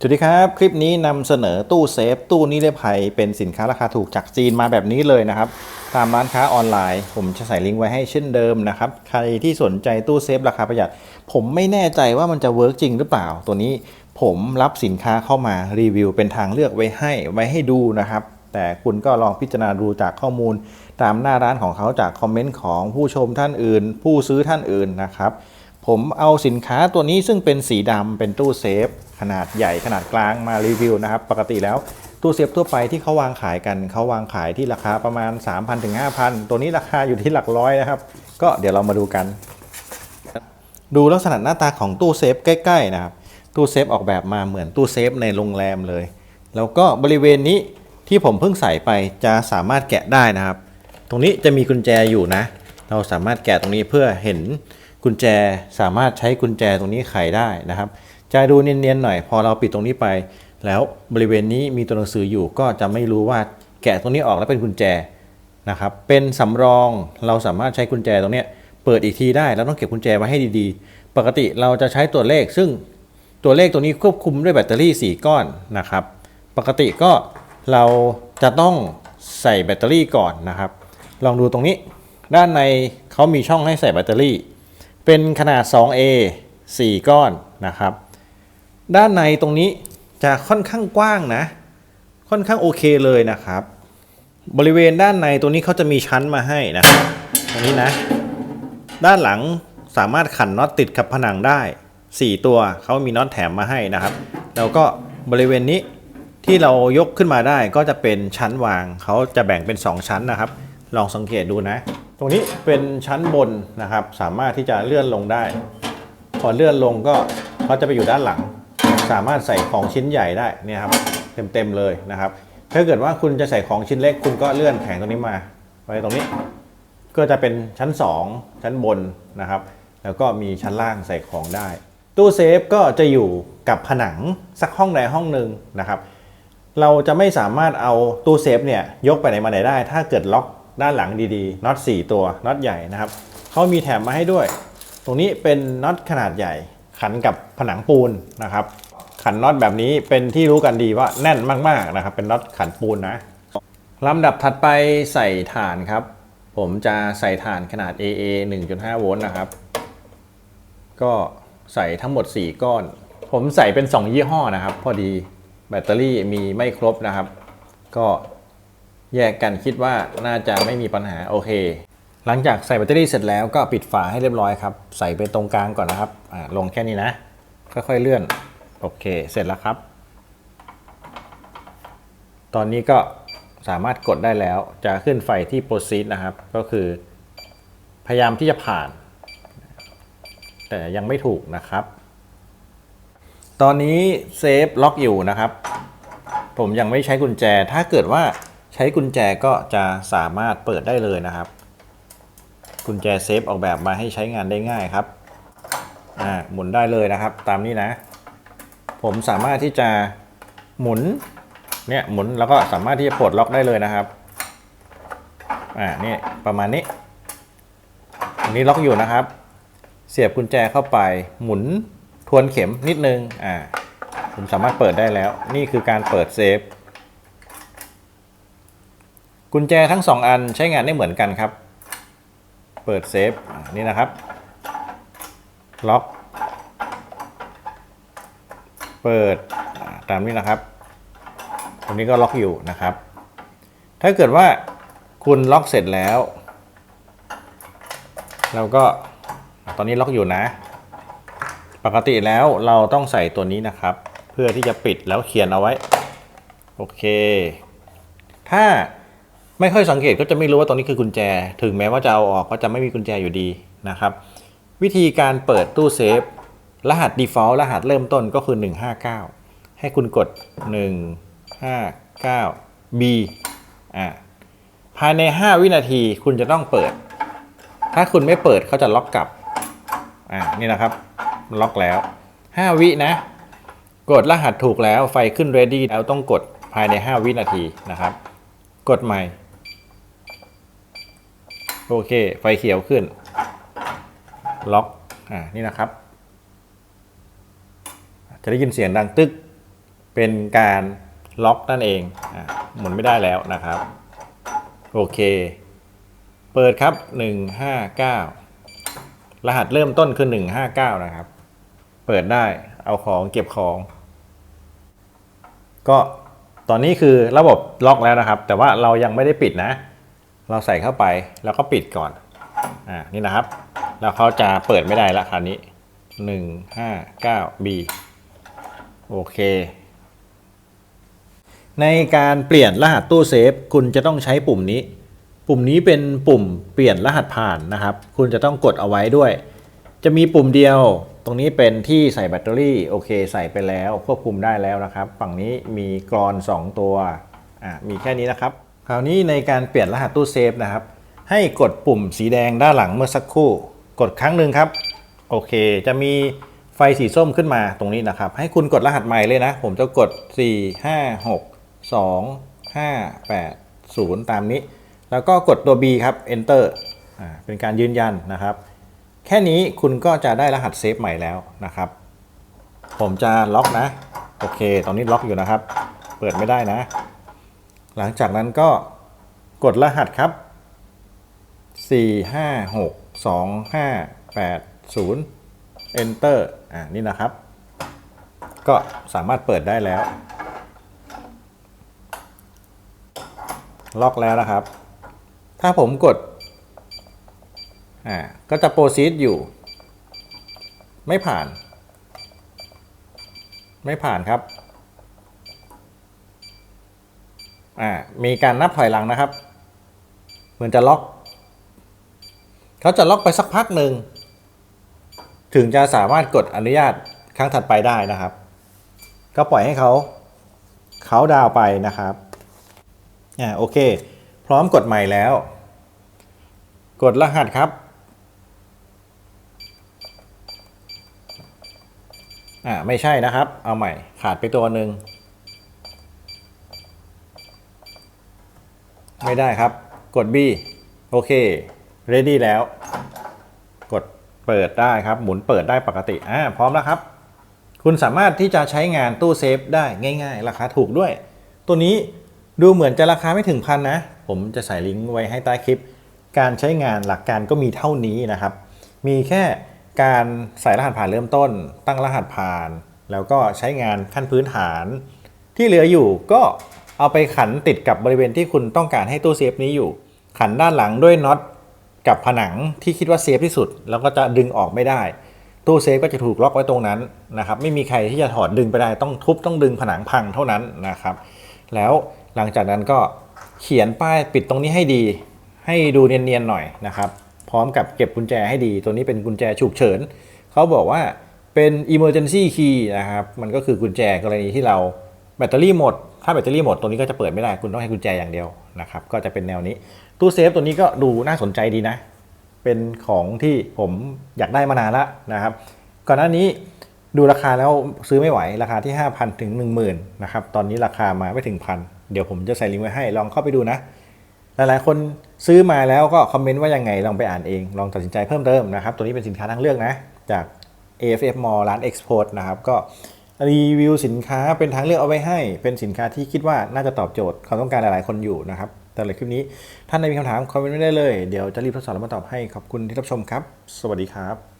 สวัสดีครับคลิปนี้นำเสนอตู้เซฟตู้นิรภัยเป็นสินค้าราคาถูกจากจีนมาแบบนี้เลยนะครับตามร้านค้าออนไลน์ผมจะใส่ลิงก์ไว้ให้เช่นเดิมนะครับใครที่สนใจตู้เซฟราคาประหยัดผมไม่แน่ใจว่ามันจะเวิร์กจริงหรือเปล่าตัวนี้ผมรับสินค้าเข้ามารีวิวเป็นทางเลือกไว้ให้ดูนะครับแต่คุณก็ลองพิจารณาดูจากข้อมูลตามหน้าร้านของเขาจากคอมเมนต์ของผู้ชมท่านอื่นผู้ซื้อท่านอื่นนะครับผมเอาสินค้าตัวนี้ซึ่งเป็นสีดำเป็นตู้เซฟขนาดใหญ่ขนาดกลางมารีวิวนะครับปกติแล้วตู้เซฟทั่วไปที่เขาวางขายกันเขาวางขายที่ราคาประมาณ 3,000 ถึง 5,000 ตัวนี้ราคาอยู่ที่หลักร้อยนะครับก็เดี๋ยวเรามาดูกันดูลักษณะหน้าตาของตู้เซฟใกล้ๆนะครับตู้เซฟออกแบบมาเหมือนตู้เซฟในโรงแรมเลยแล้วก็บริเวณนี้ที่ผมเพิ่งใส่ไปจะสามารถแกะได้นะครับตรงนี้จะมีกุญแจอยู่นะเราสามารถแกะตรงนี้เพื่อเห็นกุญแจสามารถใช้กุญแจตรงนี้ไขได้นะครับจะดูเนียนๆหน่อยพอเราปิดตรงนี้ไปแล้วบริเวณนี้มีตัวหนังสืออยู่ก็จะไม่รู้ว่าแกะตรงนี้ออกแล้วเป็นกุญแจนะครับเป็นสำรองเราสามารถใช้กุญแจตรงนี้เปิดอีกทีได้แล้วต้องเก็บกุญแจไว้ให้ดีๆปกติเราจะใช้ตัวเลขซึ่งตัวเลขตัวนี้ควบคุมด้วยแบตเตอรี่4ก้อนนะครับปกติก็เราจะต้องใส่แบตเตอรี่ก่อนนะครับลองดูตรงนี้ด้านในเขามีช่องให้ใส่แบตเตอรี่เป็นขนาด 2A 4 ก้อนนะครับด้านในตรงนี้จะค่อนข้างกว้างนะค่อนข้างโอเคเลยนะครับบริเวณด้านในตรงนี้เขาจะมีชั้นมาให้นะครับตรงนี้นะด้านหลังสามารถขันน็อตติดกับผนังได้4ตัวเขามีน็อตแถมมาให้นะครับแล้วก็บริเวณนี้ที่เรายกขึ้นมาได้ก็จะเป็นชั้นวางเขาจะแบ่งเป็น2ชั้นนะครับลองสังเกตดูนะตรงนี้เป็นชั้นบนนะครับสามารถที่จะเลื่อนลงได้พอเลื่อนลงก็เขาจะไปอยู่ด้านหลังสามารถใส่ของชิ้นใหญ่ได้เนี่ยครับเต็มเลยนะครับถ้าเกิดว่าคุณจะใส่ของชิ้นเล็กคุณก็เลื่อนแผงตรงนี้มาไว้ตรงนี้ก็จะเป็นชั้น2ชั้นบนนะครับแล้วก็มีชั้นล่างใส่ของได้ตู้เซฟก็จะอยู่กับผนังสักห้องใดห้องหนึ่งนะครับเราจะไม่สามารถเอาตู้เซฟเนี่ยยกไปไหนมาไหนได้ถ้าเกิดล็อกด้านหลังดีๆน็อต4ตัวน็อตใหญ่นะครับเขามีแถมมาให้ด้วยตรงนี้เป็นน็อตขนาดใหญ่ขันกับผนังปูนนะครับขันน็อตแบบนี้เป็นที่รู้กันดีว่าแน่นมากๆนะครับเป็นน็อตขันปูนนะลำดับถัดไปใส่ถ่านครับผมจะใส่ถ่านขนาด AA 1.5 โวลต์นะครับก็ใส่ทั้งหมด4ก้อนผมใส่เป็น2ยี่ห้อนะครับพอดีแบตเตอรี่มีไม่ครบนะครับก็แยกกันคิดว่าน่าจะไม่มีปัญหาโอเคหลังจากใส่แบตเตอรี่เสร็จแล้วก็ปิดฝาให้เรียบร้อยครับใส่ไปตรงกลางก่อนนะครับลงแค่นี้นะค่อยๆเลื่อนโอเคเสร็จแล้วครับตอนนี้ก็สามารถกดได้แล้วจะขึ้นไฟที่ proceed นะครับก็คือพยายามที่จะผ่านแต่ยังไม่ถูกนะครับตอนนี้เซฟล็อกอยู่นะครับผมยังไม่ใช้กุญแจถ้าเกิดว่าใช้กุญแจก็จะสามารถเปิดได้เลยนะครับกุญแจเซฟออกแบบมาให้ใช้งานได้ง่ายครับหมุนได้เลยนะครับตามนี้นะผมสามารถที่จะหมุนเนี่ยหมุนแล้วก็สามารถที่จะปลดล็อกได้เลยนะครับนี่ประมาณนี้อันนี้ล็อกอยู่นะครับเสียบกุญแจเข้าไปหมุนทวนเข็มนิดนึงผมสามารถเปิดได้แล้วนี่คือการเปิดเซฟกุญแจทั้ง2อันใช้งานได้เหมือนกันครับเปิดเซฟนี่นะครับล็อกเปิดตามนี้นะครับตรงนี้ก็ล็อกอยู่นะครับถ้าเกิดว่าคุณล็อกเสร็จแล้วเราก็ตอนนี้ล็อกอยู่นะปกติแล้วเราต้องใส่ตัวนี้นะครับเพื่อที่จะปิดแล้วเขียนเอาไว้โอเคถ้าไม่ค่อยสังเกตก็จะไม่รู้ว่าตรงนี้คือกุญแจถึงแม้ว่าจะเอาออกก็จะไม่มีกุญแจอยู่ดีนะครับวิธีการเปิดตู้เซฟรหัส default รหัสเริ่มต้นก็คือ159ให้คุณกด159 B ภายใน5วินาทีคุณจะต้องเปิดถ้าคุณไม่เปิดเขาจะล็อกกลับนี่นะครับล็อกแล้ว5วินะกดรหัสถูกแล้วไฟขึ้น ready แล้วต้องกดภายใน5วินาทีนะครับกดใหม่โอเคไฟเขียวขึ้นล็อกนี่นะครับจะได้ยินเสียงดังตึก เป็นการล็อกนั่นเองหมุนไม่ได้แล้วนะครับโอเคเปิดครับ159รหัสเริ่มต้นคือ159นะครับเปิดได้เอาของเก็บของก็ตอนนี้คือระบบล็อกแล้วนะครับแต่ว่าเรายังไม่ได้ปิดนะเราใส่เข้าไปแล้วก็ปิดก่อนนี่นะครับแล้วเขาจะเปิดไม่ได้ละคราวนี้159B โอเคในการเปลี่ยนรหัสตู้เซฟคุณจะต้องใช้ปุ่มนี้เป็นปุ่มเปลี่ยนรหัสผ่านนะครับคุณจะต้องกดเอาไว้ด้วยจะมีปุ่มเดียวตรงนี้เป็นที่ใส่แบตเตอรี่โอเคใส่ไปแล้วควบคุมได้แล้วนะครับฝั่งนี้มีกรอน2ตัวมีแค่นี้นะครับคราวนี้ในการเปลี่ยนรหัสตู้เซฟนะครับให้กดปุ่มสีแดงด้านหลังเมื่อสักครู่กดครั้งหนึ่งครับโอเคจะมีไฟสีส้มขึ้นมาตรงนี้นะครับให้คุณกดรหัสใหม่เลยนะผมจะกด4 5 6 2 5 8 0ตามนี้แล้วก็กดตัว B ครับ Enter เป็นการยืนยันนะครับแค่นี้คุณก็จะได้รหัสเซฟใหม่แล้วนะครับผมจะล็อกนะโอเคตอนนี้ล็อกอยู่นะครับเปิดไม่ได้นะหลังจากนั้นก็กดรหัสครับ4 5 6 2 5 8 0 Enter นี่นะครับก็สามารถเปิดได้แล้วล็อกแล้วนะครับถ้าผมกดก็จะโปรซีดอยู่ไม่ผ่านครับมีการนับถอยหลังนะครับเหมือนจะล็อกเขาจะล็อกไปสักพักหนึ่งถึงจะสามารถกดอนุญาตครั้งถัดไปได้นะครับก็ปล่อยให้เขาดาวไปนะครับโอเคพร้อมกดใหม่แล้วกดรหัสครับไม่ใช่นะครับเอาใหม่ขาดไปตัวหนึ่งไม่ได้ครับกด B โอเค ready แล้วกดเปิดได้ครับหมุนเปิดได้ปกติพร้อมแล้วครับคุณสามารถที่จะใช้งานตู้เซฟได้ง่ายๆราคาถูกด้วยตัวนี้ดูเหมือนจะราคาไม่ถึงพันนะผมจะใส่ลิงก์ไว้ให้ใต้คลิปการใช้งานหลักการก็มีเท่านี้นะครับมีแค่การใส่รหัสผ่านเริ่มต้นตั้งรหัสผ่านแล้วก็ใช้งานขั้นพื้นฐานที่เหลืออยู่ก็เอาไปขันติดกับบริเวณที่คุณต้องการให้ตู้เซฟนี้อยู่ขันด้านหลังด้วยน็อตกับผนังที่คิดว่าเซฟที่สุดแล้วก็จะดึงออกไม่ได้ตู้เซฟก็จะถูกล็อกไว้ตรงนั้นนะครับไม่มีใครที่จะถอดดึงไปได้ต้องทุบต้องดึงผนังพังเท่านั้นนะครับแล้วหลังจากนั้นก็เขียนป้ายปิดตรงนี้ให้ดีให้ดูเนียนๆหน่อยนะครับพร้อมกับเก็บกุญแจให้ดีตัวนี้เป็นกุญแจฉุกเฉินเขาบอกว่าเป็น emergency key นะครับมันก็คือกุญแจกรณีที่เราแบตเตอรี่หมดถ้าแบตเตอรี่หมดตัวนี้ก็จะเปิดไม่ได้คุณต้องให้กุญแจอย่างเดียวนะครับก็จะเป็นแนวนี้ตู้เซฟตัวนี้ก็ดูน่าสนใจดีนะเป็นของที่ผมอยากได้มานานแล้วนะครับก่อนหน้านี้ดูราคาแล้วซื้อไม่ไหวราคาที่ 5,000 ถึง 10,000 นะครับตอนนี้ราคามาไม่ถึงพันเดี๋ยวผมจะใส่ลิงก์ไว้ให้ลองเข้าไปดูนะหลายๆคนซื้อมาแล้วก็คอมเมนต์ว่ายังไงลองไปอ่านเองลองตัดสินใจเพิ่มเติมนะครับตัวนี้เป็นสินค้าทางเลือกนะจาก AFF Mall ร้าน Export นะครับก็รีวิวสินค้าเป็นทางเลือกเอาไว้ให้เป็นสินค้าที่คิดว่าน่าจะตอบโจทย์ความต้องการหลายๆคนอยู่นะครับแต่ในคลิปนี้ท่านใดมีคำถามคอมเมนต์ไว้ได้เลยเดี๋ยวจะรีบทดสอบแล้วมาตอบให้ขอบคุณที่รับชมครับสวัสดีครับ